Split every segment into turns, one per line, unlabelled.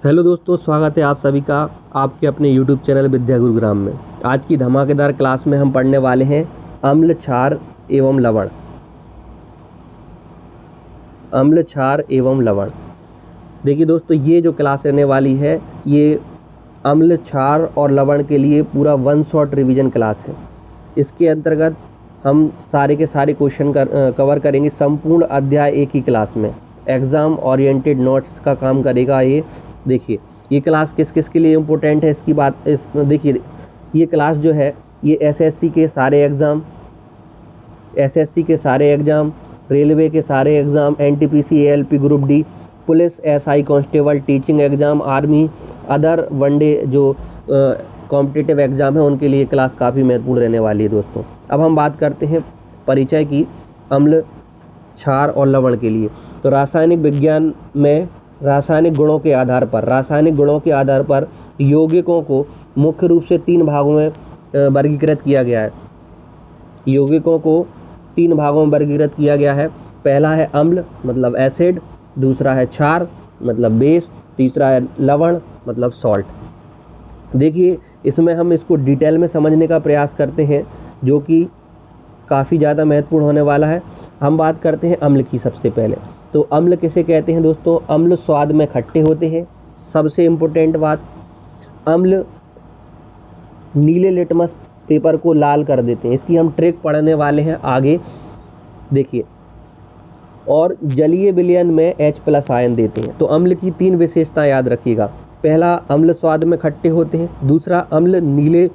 Hello दोस्तों, स्वागत है आप सभी का आपके अपने यूट्यूब चैनल विद्या गुरुग्राम में। आज की धमाकेदार क्लास में हम पढ़ने वाले हैं अम्ल, क्षार एवं लवण। अम्ल, क्षार एवं लवण। देखिए दोस्तों, ये जो क्लास रहने वाली है ये अम्ल, क्षार और लवण के लिए पूरा वन शॉट रिवीजन क्लास है। इसके अंतर्गत हम सारे के सारे क्वेश्चन कवर करेंगे। संपूर्ण अध्याय एक ही क्लास में एग्ज़ाम ओरिएंटेड नोट्स का काम करेगा ये। देखिए ये क्लास किस किस के लिए इम्पोर्टेंट है इसकी बात देखिए, ये क्लास जो है ये एसएससी के सारे एग्ज़ाम, रेलवे के सारे exam, NTPC, ALP, group D, police, SI constable, teaching exam, army, other one day जो कॉम्पिटिटिव एग्ज़ाम है उनके लिए क्लास काफ़ी महत्वपूर्ण रहने वाली है दोस्तों। अब हम बात करते हैं परिचय की अम्ल, क्षार और लवण के लिए। तो रासायनिक विज्ञान में रासायनिक गुणों के आधार पर यौगिकों को मुख्य रूप से 3 भागों में वर्गीकृत किया गया है। यौगिकों को 3 भागों में वर्गीकृत किया गया है। पहला है अम्ल मतलब एसिड, दूसरा है क्षार मतलब बेस, तीसरा है लवण मतलब सॉल्ट। देखिए इसमें हम इसको डिटेल में समझने का प्रयास करते हैं जो कि काफ़ी ज़्यादा महत्वपूर्ण होने वाला है। हम बात करते हैं अम्ल की सबसे पहले। तो अम्ल किसे कहते हैं दोस्तों? अम्ल स्वाद में खट्टे होते हैं। सबसे इम्पोर्टेंट बात, अम्ल नीले लिटमस पेपर को लाल कर देते हैं। इसकी हम ट्रिक पढ़ने वाले हैं आगे, देखिए। और जलीय विलयन में H+ आयन देते हैं। तो अम्ल की 3 विशेषताएं याद रखिएगा। पहला, अम्ल स्वाद में खट्टे होते हैं। दूसरा, अम्ल नीले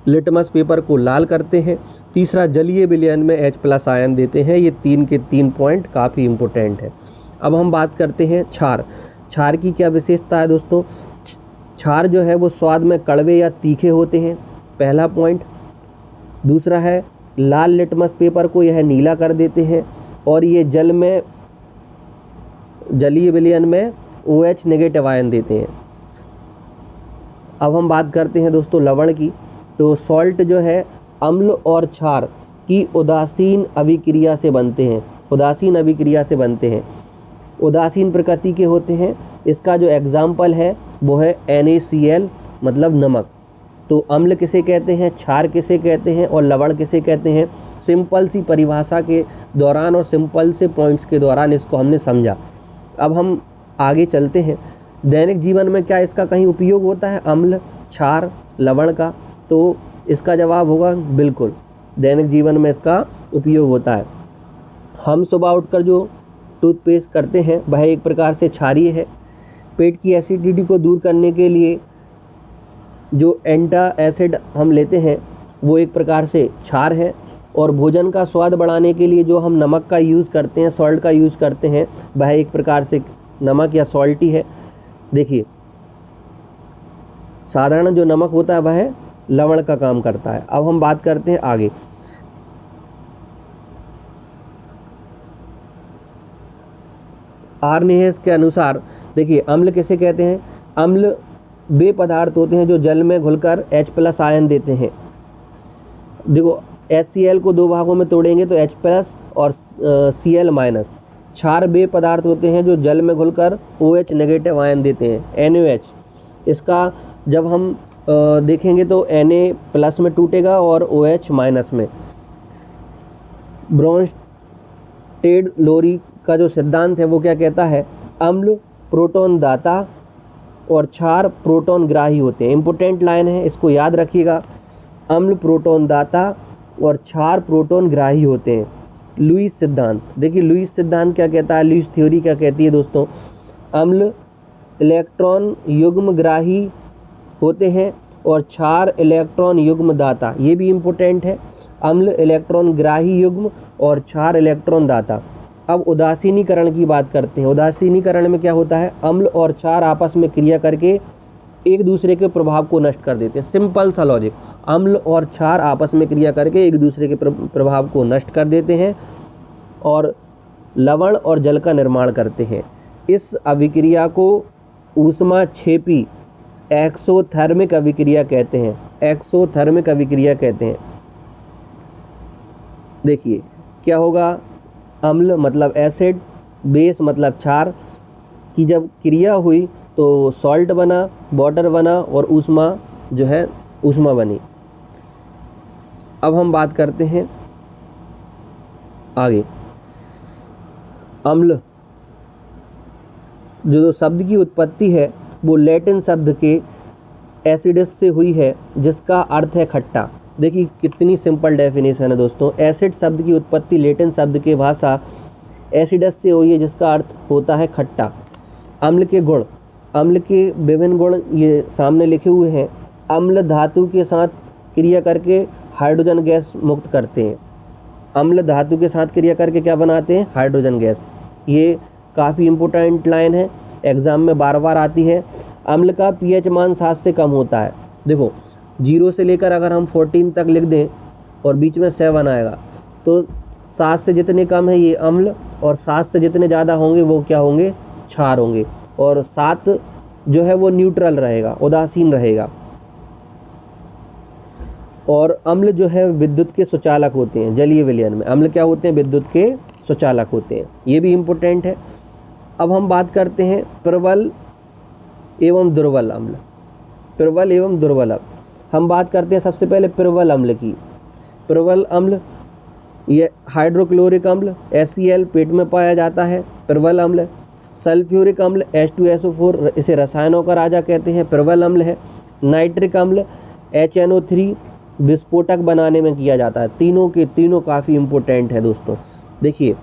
लिटमस पेपर को लाल करते हैं। तीसरा, जलीय विलयन में H+ आयन देते हैं। ये 3 के 3 पॉइंट काफ़ी इम्पोर्टेंट है। अब हम बात करते हैं क्षार। क्षार की क्या विशेषता है दोस्तों? क्षार जो है वो स्वाद में कड़वे या तीखे होते हैं, पहला पॉइंट। दूसरा है, लाल लिटमस पेपर को यह नीला कर देते हैं और ये जलीय विलयन में OH नेगेटिव आयन देते हैं। अब हम बात करते हैं दोस्तों लवण की। तो सॉल्ट जो है अम्ल और क्षार की उदासीन अभिक्रिया से बनते हैं। उदासीन प्रकृति के होते हैं। इसका जो एग्जाम्पल है वो है NaCl मतलब नमक। तो अम्ल किसे कहते हैं, क्षार किसे कहते हैं और लवण किसे कहते हैं? सिंपल सी परिभाषा के दौरान और सिंपल से पॉइंट्स के दौरान इसको हमने समझा। अब हम आगे चलते हैं। दैनिक जीवन में क्या इसका कहीं उपयोग होता है अम्ल, क्षार, लवण का? तो इसका जवाब होगा बिल्कुल, दैनिक जीवन में इसका उपयोग होता है। हम सुबह उठकर जो टूथपेस्ट करते हैं वह एक प्रकार से क्षारीय है। पेट की एसिडिटी को दूर करने के लिए जो एंटासिड हम लेते हैं वो एक प्रकार से क्षार है। और भोजन का स्वाद बढ़ाने के लिए जो हम नमक का यूज़ करते हैं, सॉल्ट का यूज़ करते हैं, वह एक प्रकार से नमक या सॉल्ट ही है। देखिए साधारण जो नमक होता है वह लवण का काम करता है। अब हम बात करते हैं आगे। आर्नेस के अनुसार देखिए अम्ल किसे कहते हैं? अम्ल वे पदार्थ होते हैं जो जल में घुलकर H+ आयन देते हैं। देखो HCl को 2 भागों में तोड़ेंगे तो H+ और Cl-। क्षार वे पदार्थ होते हैं जो जल में घुलकर OH नेगेटिव आयन देते हैं, NaOH। इसका जब हम देखेंगे तो Na+ में टूटेगा और OH- में। ब्रोंस्टेड-लोरी का जो सिद्धांत है वो क्या कहता है? अम्ल प्रोटॉन दाता और क्षार प्रोटॉन ग्राही होते हैं। इंपॉर्टेंट लाइन है, इसको याद रखिएगा। अम्ल प्रोटॉन दाता और क्षार प्रोटॉन ग्राही होते हैं। लुईस सिद्धांत, देखिए लुईस सिद्धांत क्या कहता है, लुईस थ्योरी क्या कहती है दोस्तों? अम्ल इलेक्ट्रॉन युग्म ग्राही होते हैं और क्षार इलेक्ट्रॉन युग्म दाता। ये भी इम्पोर्टेंट है, अम्ल इलेक्ट्रॉन ग्राही युग्म और क्षार इलेक्ट्रॉन दाता। अब उदासीनीकरण की बात करते हैं। उदासीनीकरण में क्या होता है? अम्ल और क्षार आपस में क्रिया करके एक दूसरे के प्रभाव को नष्ट कर देते हैं। सिंपल सा लॉजिक, अम्ल और क्षार आपस में क्रिया करके एक दूसरे के प्रभाव को नष्ट कर देते हैं और लवण और जल का निर्माण करते हैं। इस अभिक्रिया को ऊष्माक्षेपी एक्सोथर्मिक अभिक्रिया कहते हैं। देखिए क्या होगा? अम्ल मतलब एसिड, बेस मतलब क्षार की जब क्रिया हुई तो सॉल्ट बना, वाटर बना और ऊष्मा जो है ऊष्मा बनी। अब हम बात करते हैं आगे। अम्ल जो शब्द की उत्पत्ति है वो लैटिन शब्द के एसिडस से हुई है, जिसका अर्थ है खट्टा। देखिए कितनी सिंपल डेफिनेशन है दोस्तों। एसिड शब्द की उत्पत्ति लैटिन शब्द के भाषा एसिडस से हुई है, जिसका अर्थ होता है खट्टा। अम्ल के गुण, अम्ल के विभिन्न गुण ये सामने लिखे हुए हैं। अम्ल धातु के साथ क्रिया करके हाइड्रोजन गैस मुक्त करते हैं। अम्ल धातु के साथ क्रिया करके क्या बनाते हैं? Hydrogen gas. ये काफ़ी इम्पोर्टेंट लाइन है, एग्ज़ाम में बार बार आती है। अम्ल का पीएच मान 7 से कम होता है। देखो 0 से लेकर अगर हम 14 तक लिख दें और बीच में 7 आएगा, तो 7 से जितने कम है ये अम्ल, और 7 से जितने ज़्यादा होंगे वो क्या होंगे? क्षार होंगे। और 7 जो है वो न्यूट्रल रहेगा, उदासीन रहेगा। और अम्ल जो है विद्युत के सुचालक होते हैं। जलीय विलयन में अम्ल क्या होते हैं? विद्युत के सुचालक होते हैं। ये भी इम्पोर्टेंट है। अब हम बात करते हैं प्रबल एवं दुर्बल अम्ल। प्रबल एवं दुर्बल अम्ल हम बात करते हैं सबसे पहले प्रबल अम्ल की। प्रबल अम्ल ये हाइड्रोक्लोरिक अम्ल HCl पेट में पाया जाता है, प्रबल अम्ल है। सल्फ्यूरिक अम्ल H2SO4 इसे रसायनों का राजा कहते हैं, प्रबल अम्ल है। नाइट्रिक अम्ल HNO3 विस्फोटक बनाने में किया जाता है। तीनों के तीनों काफ़ी इम्पोर्टेंट है दोस्तों। देखिए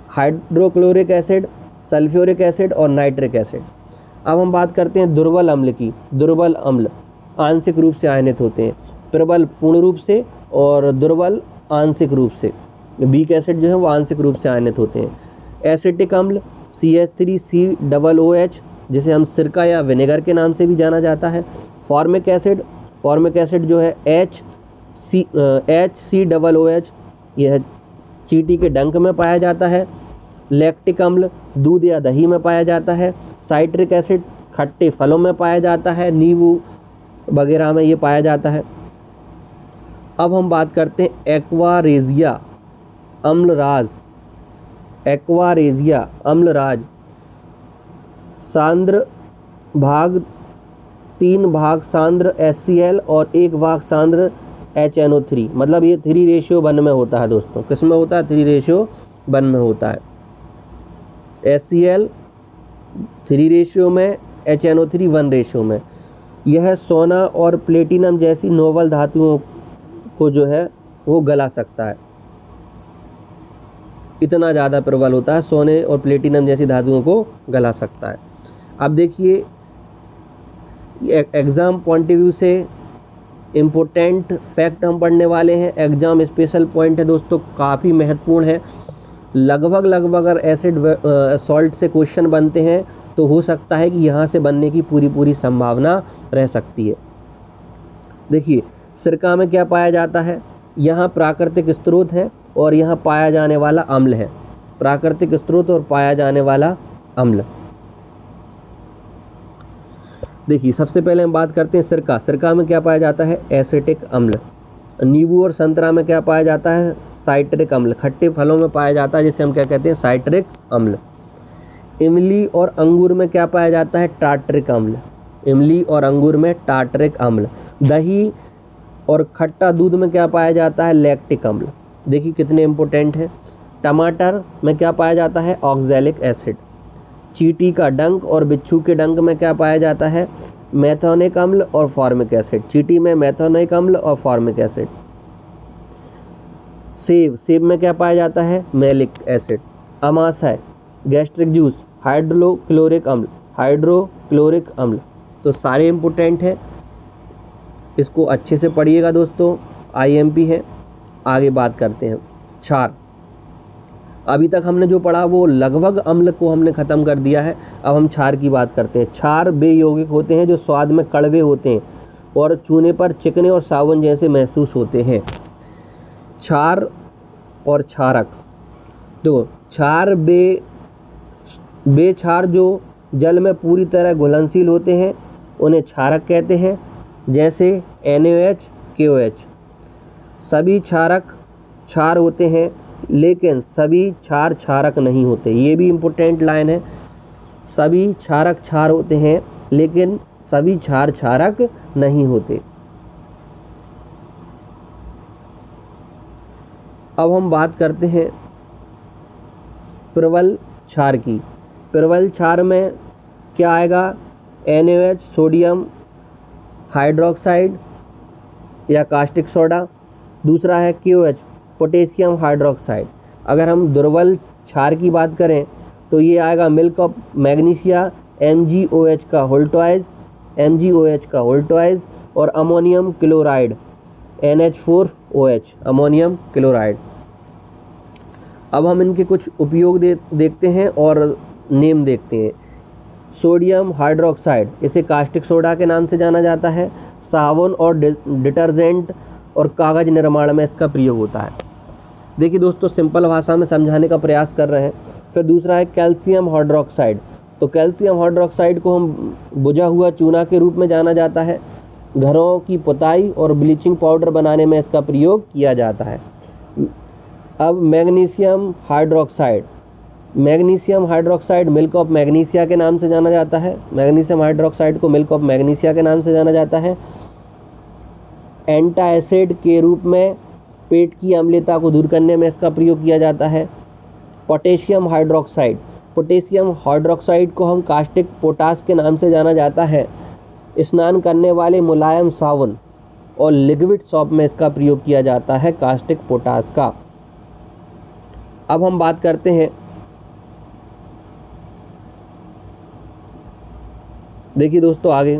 हाइड्रोक्लोरिक एसिड, सल्फ्यूरिक एसिड और नाइट्रिक एसिड। अब हम बात करते हैं दुर्बल अम्ल की। दुर्बल अम्ल आंशिक रूप से आयनित होते हैं, प्रबल पूर्ण रूप से और दुर्बल आंशिक रूप से। वीक एसिड जो है वो आंशिक रूप से आयनित होते हैं। एसिटिक अम्ल CH3COOH जिसे हम सिरका या विनेगर के नाम से भी जाना जाता है। फॉर्मिक एसिड जो है HCOOH यह चींटी के डंक में पाया जाता है। लैक्टिक अम्ल दूध या दही में पाया जाता है। साइट्रिक एसिड खट्टे फलों में पाया जाता है, नींबू वगैरह में ये पाया जाता है। अब हम बात करते हैं एक्वारेजिया अम्लराज। एक्वारेजिया अम्लराज सांद्र भाग 3 भाग सांद्र HCl और 1 भाग सांद्र HNO3, मतलब ये 3:1 में होता है दोस्तों। किस में होता है? 3:1 में होता है। HCl 3 में, HNO3 1 में। यह सोना और प्लेटिनम जैसी नोबल धातुओं को जो है वो गला सकता है। इतना ज़्यादा प्रबल होता है, सोने और प्लेटिनम जैसी धातुओं को गला सकता है। अब देखिए एग्ज़ाम पॉइंट ऑफ व्यू से इम्पोर्टेंट फैक्ट हम पढ़ने वाले हैं। एग्ज़ाम स्पेशल पॉइंट है दोस्तों, काफ़ी महत्वपूर्ण है। लगभग अगर एसिड सॉल्ट से क्वेश्चन बनते हैं तो हो सकता है कि यहाँ से बनने की पूरी संभावना रह सकती है। देखिए सिरका में क्या पाया जाता है? यहाँ प्राकृतिक स्रोत है और यहाँ पाया जाने वाला अम्ल है। प्राकृतिक स्रोत और पाया जाने वाला अम्ल। देखिए सबसे पहले हम बात करते हैं सिरका। सिरका में क्या पाया जाता है? एसिटिक अम्ल। नींबू और संतरा में क्या पाया जाता है? साइट्रिक अम्ल। खट्टे फलों में पाया जाता है जिसे हम क्या कहते हैं? साइट्रिक अम्ल। इमली और अंगूर में क्या पाया जाता है? टार्टरिक अम्ल। इमली और अंगूर में टार्टरिक अम्ल। दही और खट्टा दूध में क्या पाया जाता है? लैक्टिक अम्ल। देखिए कितने इंपॉर्टेंट है। टमाटर में क्या पाया जाता है? Oxalic acid. चींटी का डंक और बिच्छू के डंक में क्या पाया जाता है? मेथोनिक अम्ल और फॉर्मिक एसिड। चींटी में मेथोनिक अम्ल और फॉर्मिक एसिड। सेब में क्या पाया जाता है? Malic acid. अमाशय, गैस्ट्रिक जूस, हाइड्रोक्लोरिक अम्ल। तो सारे इम्पोर्टेंट है, इसको अच्छे से पढ़िएगा दोस्तों, IMP है। आगे बात करते हैं क्षार। अभी तक हमने जो पढ़ा वो लगभग अम्ल को हमने ख़त्म कर दिया है। अब हम क्षार की बात करते हैं। क्षार वे यौगिक होते हैं जो स्वाद में कड़वे होते हैं और छूने पर चिकने और साबुन जैसे महसूस होते हैं। क्षार और क्षारक, तो क्षार वे क्षार जो जल में पूरी तरह घुलनशील होते हैं उन्हें क्षारक कहते हैं, जैसे NaOH, KOH। सभी क्षारक क्षार होते हैं लेकिन सभी क्षार क्षारक नहीं होते। ये भी इम्पोर्टेंट लाइन है। सभी क्षारक क्षार होते हैं लेकिन सभी क्षार क्षारक नहीं होते। अब हम बात करते हैं प्रबल क्षार की। प्रबल क्षार में क्या आएगा? NaOH सोडियम हाइड्रोक्साइड या कास्टिक सोडा। दूसरा है KOH पोटेशियम हाइड्रोक्साइड। अगर हम दुर्बल क्षार की बात करें तो ये आएगा मिल्क ऑफ मैग्नीशिया MgOH का होल ट्वाइस और ammonium chloride NH4OH ammonium chloride. अब हम इनके कुछ उपयोग देखते हैं और नेम देखते हैं। सोडियम हाइड्रोक्साइड, इसे कास्टिक सोडा के नाम से जाना जाता है। साबुन और डिटर्जेंट और कागज़ निर्माण में इसका प्रयोग होता है। देखिए दोस्तों, सिंपल भाषा में समझाने का प्रयास कर रहे हैं। फिर दूसरा है कैल्शियम हाइड्रोक्साइड। तो कैल्शियम हाइड्रोक्साइड को हम बुझा हुआ चूना के रूप में जाना जाता है। घरों की पुताई और ब्लीचिंग पाउडर बनाने में इसका प्रयोग किया जाता है। अब magnesium hydroxide, milk of magnesia के नाम से जाना जाता है। मैग्नीशियम हाइड्रोक्साइड को मिल्क ऑफ मैग्नीशिया के नाम से जाना जाता है। एंटासिड के रूप में पेट की अम्लता को दूर करने में इसका प्रयोग किया जाता है। पोटेशियम हाइड्रोक्साइड को हम कास्टिक पोटास के नाम से जाना जाता है। स्नान करने वाले मुलायम साबुन और लिक्विड सोप में इसका प्रयोग किया जाता है कास्टिक पोटास का। अब हम बात करते हैं, देखिए दोस्तों आगे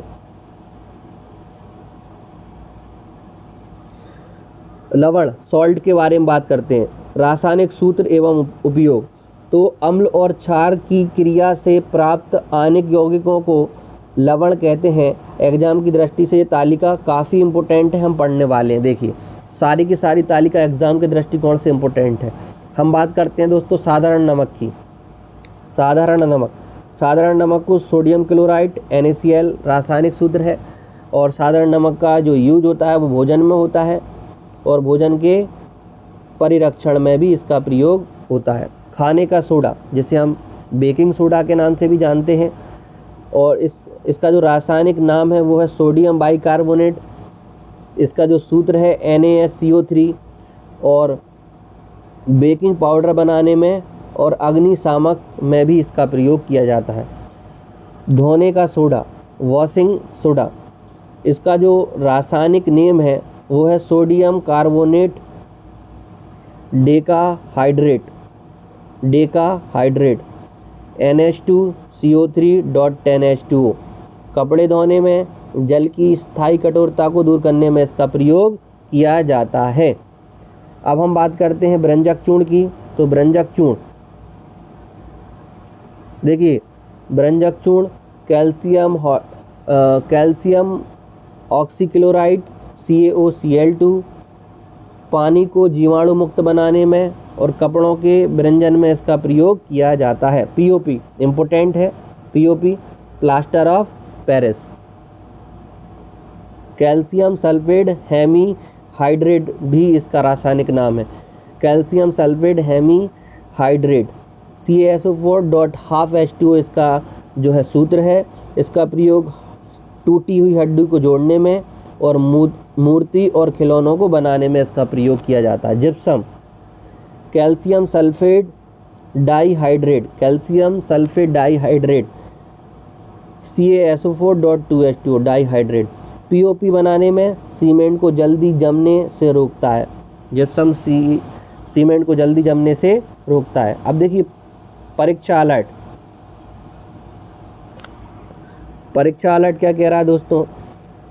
लवण सॉल्ट के बारे में बात करते हैं। रासायनिक सूत्र एवं उपयोग। तो अम्ल और क्षार की क्रिया से प्राप्त आयनिक यौगिकों को लवण कहते हैं। एग्जाम की दृष्टि से ये तालिका काफ़ी इम्पोर्टेंट है, हम पढ़ने वाले हैं। देखिए सारी की सारी तालिका एग्जाम के दृष्टिकोण से इम्पोर्टेंट है। हम बात करते हैं दोस्तों साधारण नमक की। साधारण नमक को सोडियम क्लोराइड NaCl रासायनिक सूत्र है। और साधारण नमक का जो यूज होता है वो भोजन में होता है और भोजन के परिरक्षण में भी इसका प्रयोग होता है। खाने का सोडा, जिसे हम बेकिंग सोडा के नाम से भी जानते हैं, और इसका जो रासायनिक नाम है वो है सोडियम बाइकार्बोनेट। इसका जो सूत्र है NaSCO3। और बेकिंग पाउडर बनाने में और अग्निशामक में भी इसका प्रयोग किया जाता है। धोने का सोडा, वॉशिंग सोडा, इसका जो रासायनिक नेम है वो है सोडियम कार्बोनेट डेकाहाइड्रेट NH2CO3.10H2O। कपड़े धोने में जल की स्थायी कठोरता को दूर करने में इसका प्रयोग किया जाता है। अब हम बात करते हैं ब्रंजक चूर्ण की। तो ब्रंजक चूर्ण, देखिए ब्रंजक चूर्ण कैल्शियम ऑक्सीक्लोराइड CaOCl2 पानी को जीवाणु मुक्त बनाने में और कपड़ों के ब्रंजन में इसका प्रयोग किया जाता है। POP इम्पोर्टेंट है। POP plaster of Paris. Calcium sulphate hemihydrate भी इसका रासायनिक नाम है। कैल्शियम सल्फेट हेमीहाइड्रेट CaSO4.12H2O इसका जो है सूत्र है। इसका प्रयोग टूटी हुई हड्डी को जोड़ने में और मूर्ति और खिलौनों को बनाने में इसका प्रयोग किया जाता है। Gypsum calcium sulphate dihydrate CaSO4.2H2O dihydrate POP बनाने में सीमेंट को जल्दी जमने से रोकता है। जिप्सम सीमेंट को जल्दी जमने से रोकता है। अब देखिए परीक्षा अलर्ट क्या कह रहा है दोस्तों।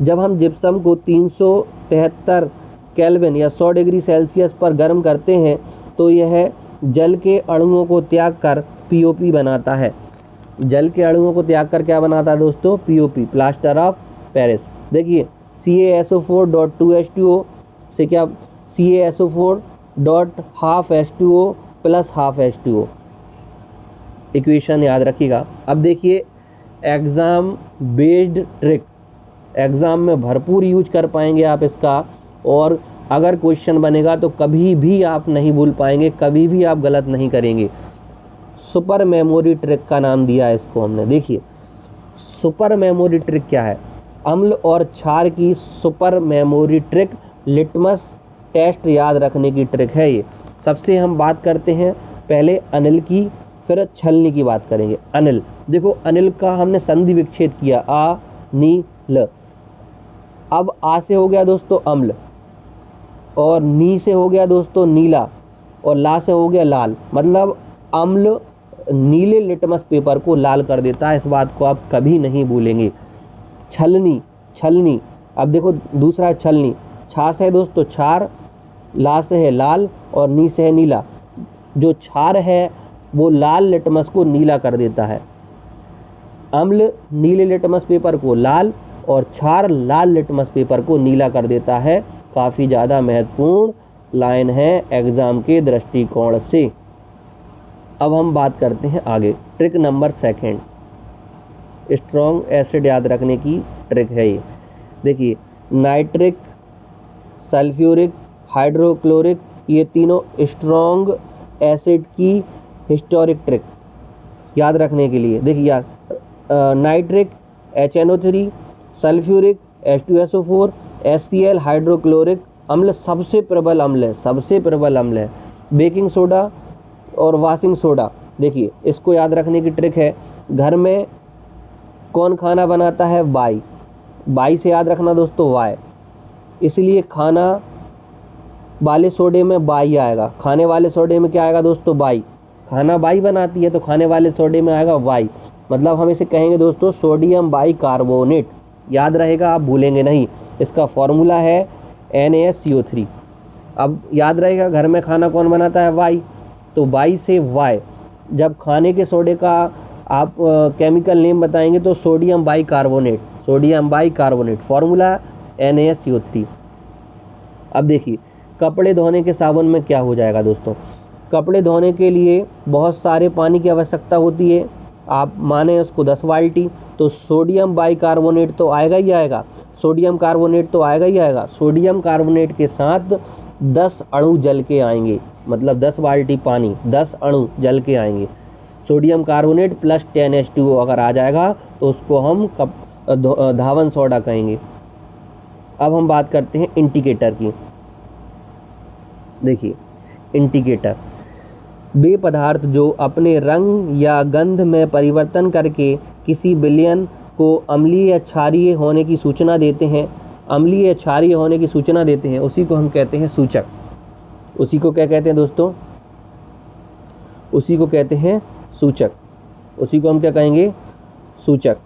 जब हम जिप्सम को 373 केल्विन या 100 डिग्री सेल्सियस पर गर्म करते हैं तो यह जल के अणुओं को त्याग कर POP बनाता है। जल के अणुओं को त्याग कर क्या बनाता है दोस्तों? POP plaster of Paris. देखिए CaSO4.2H2O से क्या CaSO4.12H2O plus half H2O equation याद रखिएगा। अब देखिए एग्ज़ाम बेस्ड ट्रिक, एग्ज़ाम में भरपूर यूज कर पाएंगे आप इसका, और अगर क्वेश्चन बनेगा तो कभी भी आप नहीं भूल पाएंगे, कभी भी आप गलत नहीं करेंगे। सुपर मेमोरी ट्रिक का नाम दिया है इसको हमने। देखिए सुपर मेमोरी ट्रिक क्या है, अम्ल और क्षार की super memory trick, litmus test याद रखने की ट्रिक है ये। सबसे हम बात करते हैं पहले अनिल की, फिर छलनी की बात करेंगे। अनिल, देखो अनिल का हमने संधि विच्छेद किया, आ नी ल। अब आ से हो गया दोस्तों अम्ल, और नी से हो गया दोस्तों नीला, और ला से हो गया लाल। मतलब अम्ल नीले लिटमस पेपर को लाल कर देता है, इस बात को आप कभी नहीं भूलेंगे। छलनी, छलनी, अब देखो दूसरा छलनी, छा से है दोस्तों क्षार, ला से है लाल, और नी से है नीला। जो क्षार है वो लाल लिटमस को नीला कर देता है। अम्ल नीले लिटमस पेपर को लाल, और क्षार लाल लिटमस पेपर को नीला कर देता है। काफ़ी ज़्यादा महत्वपूर्ण लाइन है एग्ज़ाम के दृष्टिकोण से। अब हम बात करते हैं आगे, ट्रिक नंबर 2, स्ट्रॉन्ग एसिड याद रखने की ट्रिक है ये। देखिए नाइट्रिक, सल्फ्यूरिक, हाइड्रोक्लोरिक, ये तीनों स्ट्रॉन्ग एसिड की हिस्टोरिक ट्रिक याद रखने के लिए। देखिए यार, nitric HNO3, sulphuric H2SO4, HCl hydrochloric अम्ल सबसे प्रबल अम्ल है, सबसे प्रबल अम्ल है। बेकिंग सोडा और वॉशिंग सोडा, देखिए इसको याद रखने की ट्रिक है। घर में कौन खाना बनाता है, बाई, बाई से याद रखना दोस्तों वाई, इसलिए खाना वाले सोडे में बाई आएगा, खाने वाले सोडे में क्या आएगा दोस्तों, बाई। खाना बाई बनाती है तो खाने वाले सोडे में आएगा वाई। मतलब हम इसे कहेंगे दोस्तों सोडियम बाई कार्बोनेट, याद रहेगा, आप भूलेंगे नहीं। इसका फॉर्मूला है NaSCO3। अब याद रहेगा घर में खाना कौन बनाता है, वाई, तो बाई से वाई। जब खाने के सोडे का आप केमिकल नेम बताएंगे तो sodium by carbonate, sodium by carbonate, formula NaSCO3। अब देखिए कपड़े धोने के साबुन में क्या हो जाएगा दोस्तों, कपड़े धोने के लिए बहुत सारे पानी की आवश्यकता होती है, आप माने उसको 10 बाल्टी, तो सोडियम बाई कार्बोनेट तो आएगा ही आएगा, सोडियम कार्बोनेट तो आएगा ही आएगा। सोडियम कार्बोनेट के साथ 10 अणु जल के आएंगे, मतलब 10 बाल्टी पानी 10 अणु जल के आएंगे। सोडियम कार्बोनेट प्लस 10H2O अगर आ जाएगा तो उसको हम धावन सोडा कहेंगे। अब हम बात करते हैं इंडिकेटर की। देखिए इंडिकेटर, वे पदार्थ जो अपने रंग या गंध में परिवर्तन करके किसी विलयन को अम्लीय या क्षारीय होने की सूचना देते हैं, अम्लीय या क्षारीय होने की सूचना देते हैं, उसी को हम कहते हैं सूचक। उसी को क्या कहते हैं दोस्तों, उसी को कहते हैं सूचक। उसी को हम क्या कहेंगे, सूचक।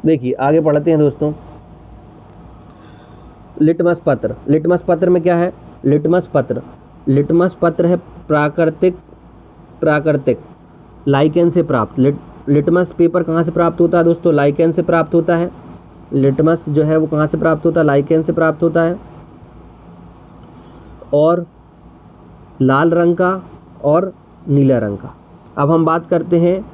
देखिए आगे पढ़ते हैं दोस्तों, लिटमस पत्र। लिटमस पत्र में क्या है, लिटमस पत्र, लिटमस पत्र है प्राकृतिक लाइकेन से प्राप्त। लिटमस पेपर कहाँ से प्राप्त होता है दोस्तों, लाइकेन से प्राप्त होता है। लिटमस जो है वो कहाँ से प्राप्त होता है, लाइकेन से प्राप्त होता है, और लाल रंग का और नीला रंग का। अब हम बात करते हैं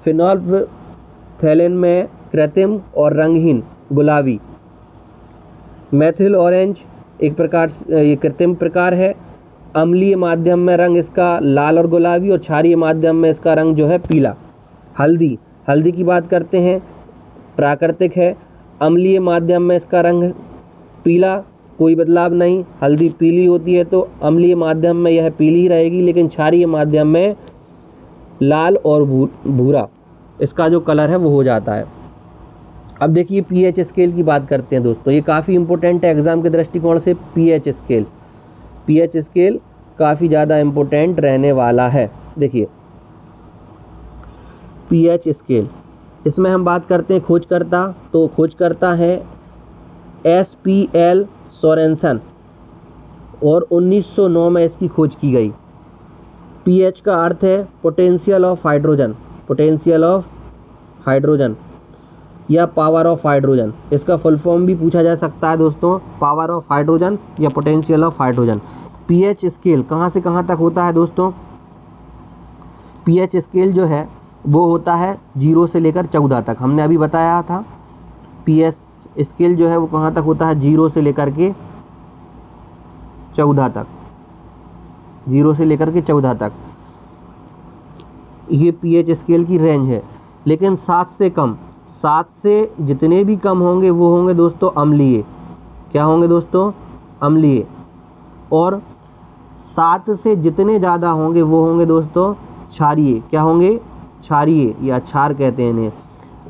फिनोल्फथैलेन में कृत्रिम और रंगहीन गुलाबी। मेथिल ऑरेंज एक प्रकार, ये कृत्रिम प्रकार है। अम्लीय माध्यम में रंग इसका लाल और गुलाबी, और क्षारीय माध्यम में इसका रंग जो है पीला। हल्दी, हल्दी की बात करते हैं, प्राकृतिक है। अम्लीय माध्यम में इसका रंग पीला, कोई बदलाव नहीं, हल्दी पीली होती है तो अम्लीय माध्यम में यह पीली ही रहेगी, लेकिन क्षारीय माध्यम में लाल और भूरा इसका जो कलर है वो हो जाता है। अब देखिए पीएच स्केल की बात करते हैं दोस्तों, ये काफ़ी इंपॉर्टेंट है एग्ज़ाम के दृष्टिकोण से। पीएच स्केल, पीएच स्केल काफ़ी ज़्यादा इम्पोर्टेंट रहने वाला है। देखिए पीएच स्केल, इसमें हम बात करते हैं खोजकर्ता, तो खोजकर्ता है SPL सोरेनसन, और 1909 में इसकी खोज की गई। पीएच का अर्थ है potential of hydrogen, potential of hydrogen. या पावर ऑफ हाइड्रोजन। इसका फुल फॉर्म भी पूछा जा सकता है दोस्तों, पावर ऑफ हाइड्रोजन या potential of hydrogen. PH scale कहाँ से कहाँ तक होता है दोस्तों? पीएच स्केल जो है वो होता है 0 से लेकर 14 तक। हमने अभी बताया था पीएच स्केल जो है वो कहाँ तक होता है, 0 से लेकर के 14 तक, 0 से लेकर के 14 तक ये पीएच स्केल की रेंज है। लेकिन 7 से कम, 7 से जितने भी कम होंगे वो होंगे दोस्तों अम्लीय। क्या होंगे दोस्तों? अम्लीय। और 7 से जितने ज़्यादा होंगे वो होंगे दोस्तों क्षारीय। क्या होंगे? क्षारीय या क्षार कहते हैं इन्हें।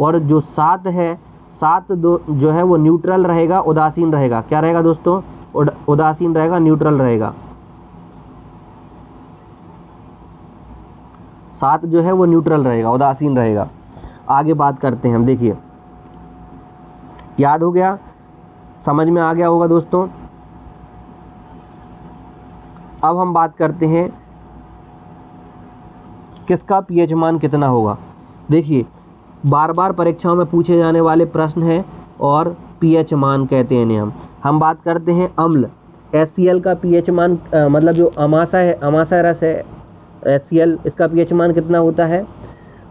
और जो 7 है, 7 जो है वो न्यूट्रल रहेगा, उदासीन रहेगा। क्या रहेगा दोस्तों? उदासीन रहेगा, न्यूट्रल रहेगा। 7 जो है वो न्यूट्रल रहेगा, उदासीन रहेगा। आगे बात करते हैं हम। देखिए, याद हो गया, समझ में आ गया होगा दोस्तों। अब हम बात करते हैं किसका पीएच मान कितना होगा। देखिए, बार बार परीक्षाओं में पूछे जाने वाले प्रश्न हैं और पीएच मान कहते हैं इन्हें हम बात करते हैं अम्ल। HCl का पीएच मान मतलब जो अमाशय है, अमाशय रस है HCl, इसका पीएच मान कितना होता है?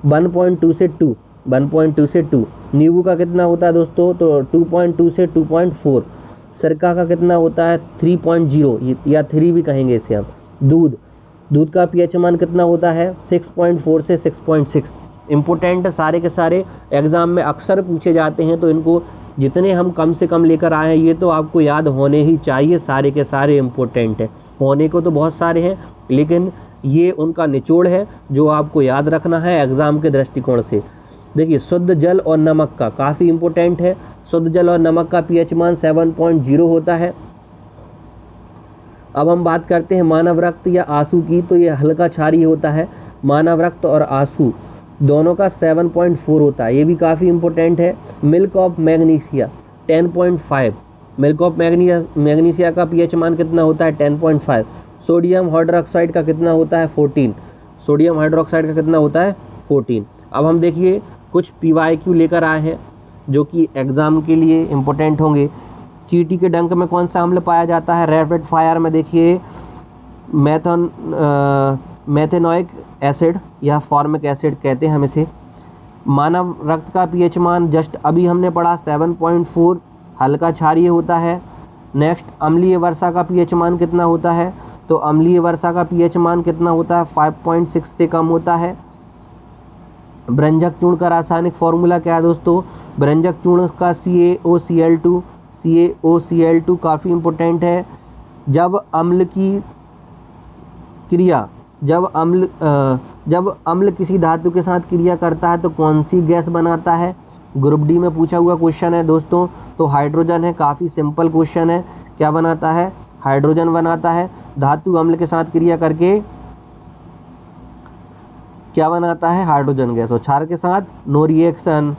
1.2 से 2, 1.2 से 2। नींबू का कितना होता है दोस्तों? तो 2.2 से 2.4। सिरका का कितना होता है? 3.0 या 3 भी कहेंगे इसे हम। दूध का पीएच मान कितना होता है? 6.4 से 6.6। इम्पोर्टेंट सारे के सारे एग्ज़ाम में अक्सर पूछे जाते हैं, तो इनको जितने हम कम से कम लेकर आए हैं ये तो आपको याद होने ही चाहिए। सारे के सारे इम्पोर्टेंट हैं, होने को तो बहुत सारे हैं, लेकिन ये उनका निचोड़ है जो आपको याद रखना है एग्ज़ाम के दृष्टिकोण से। देखिए, शुद्ध जल और नमक का काफ़ी इम्पोर्टेंट है। शुद्ध जल और नमक का पीएच मान 7.0 होता है। अब हम बात करते हैं मानव रक्त या आंसू की, तो ये हल्का क्षारीय होता है। मानव रक्त और आंसू दोनों का 7.4 होता है, ये भी काफ़ी इम्पोर्टेंट है। Milk of magnesia 10.5। Milk of magnesia का पीएच मान कितना होता है? 10.5। सोडियम हाइड्रोक्साइड का कितना होता है? 14। सोडियम हाइड्रोक्साइड का कितना होता है? 14। अब हम देखिए कुछ PYQ लेकर आए हैं जो कि एग्ज़ाम के लिए इम्पोर्टेंट होंगे। चींटी के डंक में कौन सा अम्ल पाया जाता है? रैपिड फायर में देखिए मेथेनोइक एसिड या फॉर्मिक एसिड कहते हैं हम इसे। मानव रक्त का पीएच मान जस्ट अभी हमने पढ़ा 7.4, हल्का क्षारीय होता है। नेक्स्ट, अम्लीय वर्षा का पीएच मान कितना होता है? तो अम्लीय वर्षा का पीएच मान कितना होता है? 5.6 से कम होता है। ब्रंजक चूर्ण का रासायनिक फॉर्मूला क्या है दोस्तों? ब्रंजक चूर्ण का CaOCl2। CaOCl2 काफ़ी इम्पोर्टेंट है। जब अम्ल किसी धातु के साथ क्रिया करता है तो कौन सी गैस बनाता है? ग्रुप डी में पूछा हुआ क्वेश्चन है दोस्तों, तो हाइड्रोजन है। काफ़ी सिंपल क्वेश्चन है। क्या बनाता है? हाइड्रोजन बनाता है। धातु अम्ल के साथ क्रिया करके क्या बनाता है? Hydrogen gas. और क्षार के साथ नो रिएक्शन।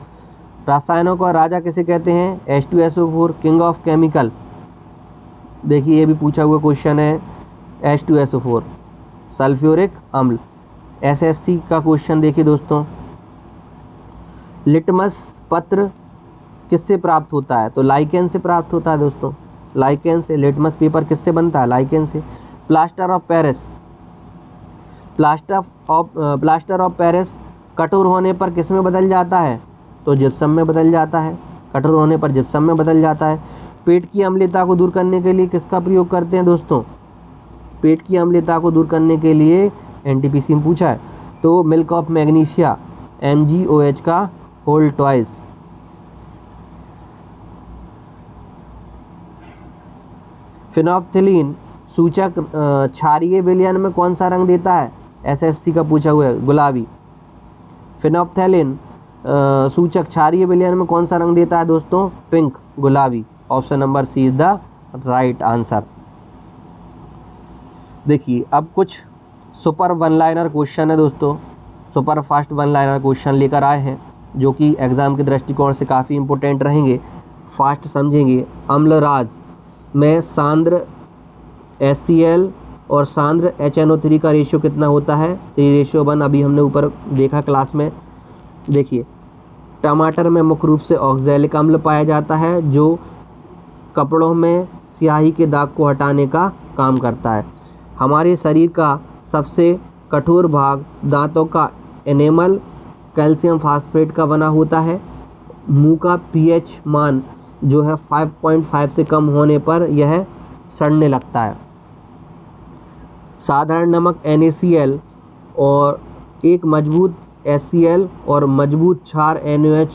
रसायनों का राजा किसे कहते हैं? H2SO4, king of chemical. देखिए, ये भी पूछा हुआ क्वेश्चन है। H2SO4 सल्फ्यूरिक अम्ल। SSC का क्वेश्चन देखिए दोस्तों, लिटमस पत्र किससे प्राप्त होता है? तो लाइकेन से प्राप्त होता है दोस्तों, लाइकेन से। लिटमस पेपर किससे बनता है? लाइकेन से। Plaster of Paris, plaster of Paris कठोर होने पर किस में बदल जाता है? तो जिप्सम में बदल जाता है। कठोर होने पर जिप्सम में बदल जाता है। पेट की अम्लता को दूर करने के लिए किसका प्रयोग करते हैं दोस्तों? पेट की अम्लता को दूर करने के लिए NTPC में पूछा है, तो मिल्क ऑफ मैग्नीशिया MgOH का होल ट्वाइस। फिनोक्थिलीन सूचक क्षारीय विलयन में कौन सा रंग देता है? SSC का पूछा हुआ है, गुलाबी। फिनोक्थिलीन सूचक क्षारीय विलयन में कौन सा रंग देता है दोस्तों? पिंक, गुलाबी। Option number C is the right answer. देखिए, अब कुछ सुपर वन लाइनर क्वेश्चन है दोस्तों, super fast one liner question लेकर आए हैं जो कि एग्ज़ाम के दृष्टिकोण से काफ़ी इंपॉर्टेंट रहेंगे, फास्ट समझेंगे। अम्लराज में सांद्र HCl और सांद्र HNO3 का रेशियो कितना होता है? 3:1। अभी हमने ऊपर देखा क्लास में। देखिए, टमाटर में मुख्य रूप से ऑक्सैलिक अम्ल पाया जाता है जो कपड़ों में स्याही के दाग को हटाने का काम करता है। हमारे शरीर का सबसे कठोर भाग दांतों का एनेमल कैल्शियम फास्फेट का बना होता है। मुंह का पीएच मान जो है 5.5 से कम होने पर यह सड़ने लगता है। साधारण नमक NaCl और एक मजबूत HCl और मजबूत क्षार NaOH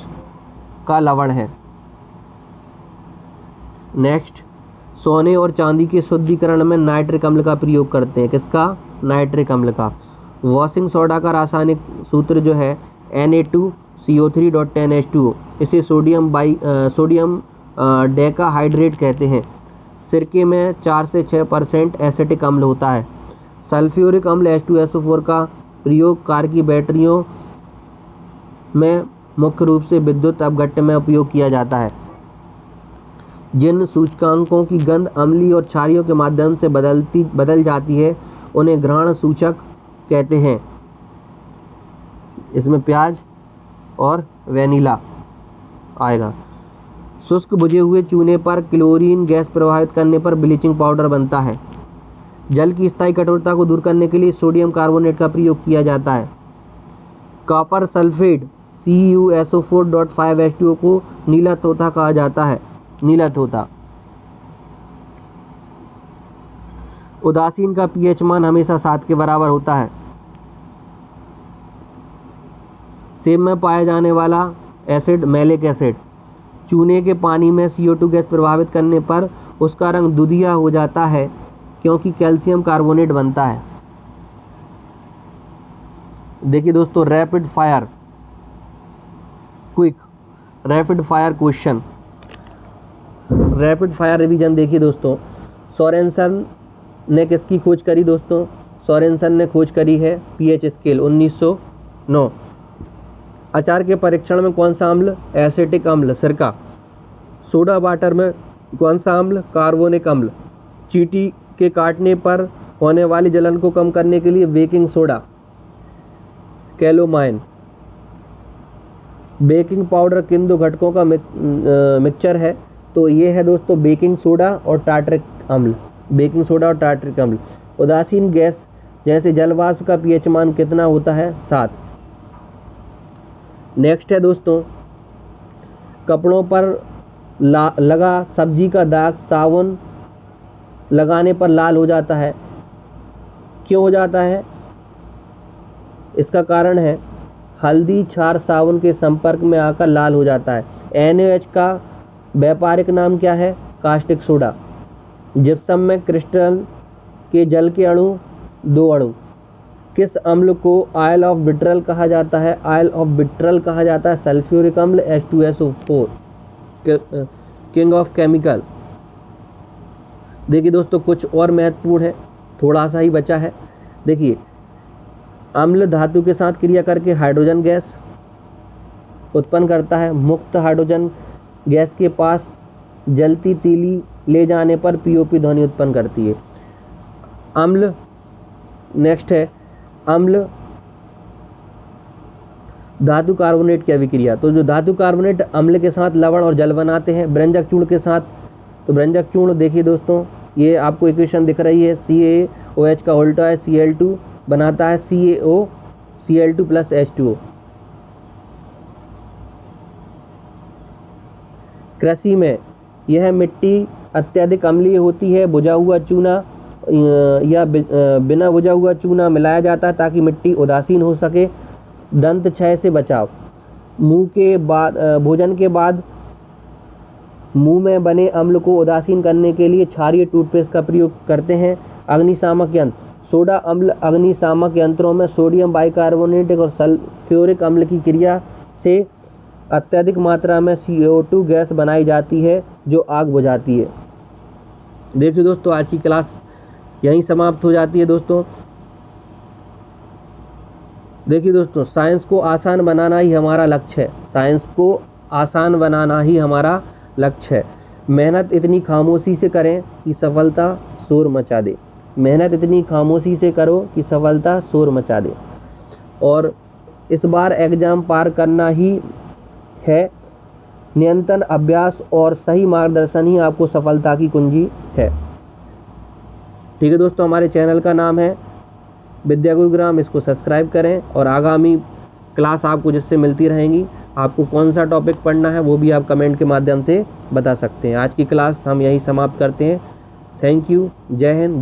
का लवण है। नेक्स्ट, सोने और चांदी के शुद्धिकरण में नाइट्रिक अम्ल का प्रयोग करते हैं। किसका? नाइट्रिक अम्ल का। वॉशिंग सोडा का रासायनिक सूत्र जो है Na2CO3.10H2O, इसे सोडियम डेकाहाइड्रेट कहते हैं। सिरके में 4 से 6% एसिटिक अम्ल होता है। सल्फ्यूरिक अम्ल H2SO4 का प्रयोग कार की बैटरियों में मुख्य रूप से विद्युत अपघट्य में उपयोग किया जाता है। जिन सूचकांकों की गंध अम्लीय और क्षारीयों के माध्यम से बदल जाती है उन्हें घ्राण सूचक कहते हैं। इसमें प्याज और वेनिला आएगा। शुष्क बुझे हुए चूने पर क्लोरीन गैस प्रवाहित करने पर ब्लीचिंग पाउडर बनता है। जल की स्थायी कठोरता को दूर करने के लिए सोडियम कार्बोनेट का प्रयोग किया जाता है। कॉपर सल्फेट CuSO4.5H2O को नीला तोता कहा जाता है। नीला तोता। उदासीन का पीएच मान हमेशा 7 के बराबर होता है। सेब में पाया जाने वाला एसिड मैलिक एसिड चूने के पानी में CO2 गैस प्रभावित करने पर उसका रंग दूधिया हो जाता है क्योंकि कैल्शियम कार्बोनेट बनता है। देखिए दोस्तों, rapid fire question, rapid fire revision. देखिए दोस्तों, सोरेनसन ने किसकी खोज करी दोस्तों? सोरेनसन ने खोज करी है पीएच स्केल 1909। अचार के परीक्षण में कौन सा अम्ल? एसिटिक अम्ल, सिरका। सोडा वाटर में कौन सा अम्ल? कार्बोनिक अम्ल। चींटी के काटने पर होने वाली जलन को कम करने के लिए बेकिंग सोडा, कैलोमाइन। बेकिंग पाउडर किन दो घटकों का मिक्सचर है? तो ये है दोस्तों बेकिंग सोडा और टार्टरिक अम्ल। बेकिंग सोडा और टार्टरिक अम्ल। उदासीन गैस जैसे जलवाष्प का पीएच मान कितना होता है? 7। नेक्स्ट है दोस्तों, कपड़ों पर लगा सब्जी का दाग साबुन लगाने पर लाल हो जाता है। क्यों हो जाता है? इसका कारण है हल्दी क्षार साबुन के संपर्क में आकर लाल हो जाता है। NaOH का व्यापारिक नाम क्या है? Caustic soda. जिप्सम में क्रिस्टल के जल के अणु 2 अणु। किस अम्ल को ऑयल ऑफ विट्रल कहा जाता है? ऑयल ऑफ विट्रल कहा जाता है सल्फ्यूरिक अम्ल H2SO4, किंग ऑफ केमिकल। देखिए दोस्तों, कुछ और महत्वपूर्ण है, थोड़ा सा ही बचा है। देखिए, अम्ल धातु के साथ क्रिया करके हाइड्रोजन गैस उत्पन्न करता है। मुक्त हाइड्रोजन गैस के पास जलती तीली ले जाने पर POP ध्वनि उत्पन्न करती है। अम्ल, नेक्स्ट है अम्ल धातु कार्बोनेट की अभिक्रिया। तो जो धातु कार्बोनेट अम्ल के साथ लवण और जल बनाते हैं। व्यंजक चूर्ण के साथ, तो व्यंजक चूर्ण देखिए दोस्तों, ये आपको इक्वेशन दिख रही है। CaOH का उल्टा है Cl2 बनाता है CaOCl2 + H2O। कृषि में यह मिट्टी अत्यधिक अम्लीय होती है। बुझा हुआ चूना या बिना बुझा हुआ चूना मिलाया जाता है ताकि मिट्टी उदासीन हो सके। दंत क्षय से बचाव। मुंह के बाद भोजन के बाद मुंह में बने अम्ल को उदासीन करने के लिए क्षारीय टूथपेस्ट का प्रयोग करते हैं। अग्निशामक यंत्र। सोडा अम्ल अग्निशामक यंत्रों में सोडियम बाइकार्बोनेट और सल्फ्यूरिक अम्ल की क्रिया से अत्यधिक मात्रा में CO2 गैस बनाई जाती है जो आग बुझाती है। देखिए दोस्तों, आज की क्लास यहीं समाप्त हो जाती है दोस्तों। देखिए दोस्तों, साइंस को आसान बनाना ही हमारा लक्ष्य है। साइंस को आसान बनाना ही हमारा लक्ष्य है। मेहनत इतनी खामोशी से करें कि सफलता शोर मचा दे। मेहनत इतनी खामोशी से करो कि सफलता शोर मचा दे। और इस बार एग्ज़ाम पार करना ही है। निरंतर अभ्यास और सही मार्गदर्शन ही आपको सफलता की कुंजी है। ठीक है दोस्तों, हमारे चैनल का नाम है विद्या गुरुग्राम, इसको सब्सक्राइब करें और आगामी क्लास आपको जिससे मिलती रहेंगी। आपको कौन सा टॉपिक पढ़ना है वो भी आप कमेंट के माध्यम से बता सकते हैं। आज की क्लास हम यहीं समाप्त करते हैं। Thank you. जय हिंद।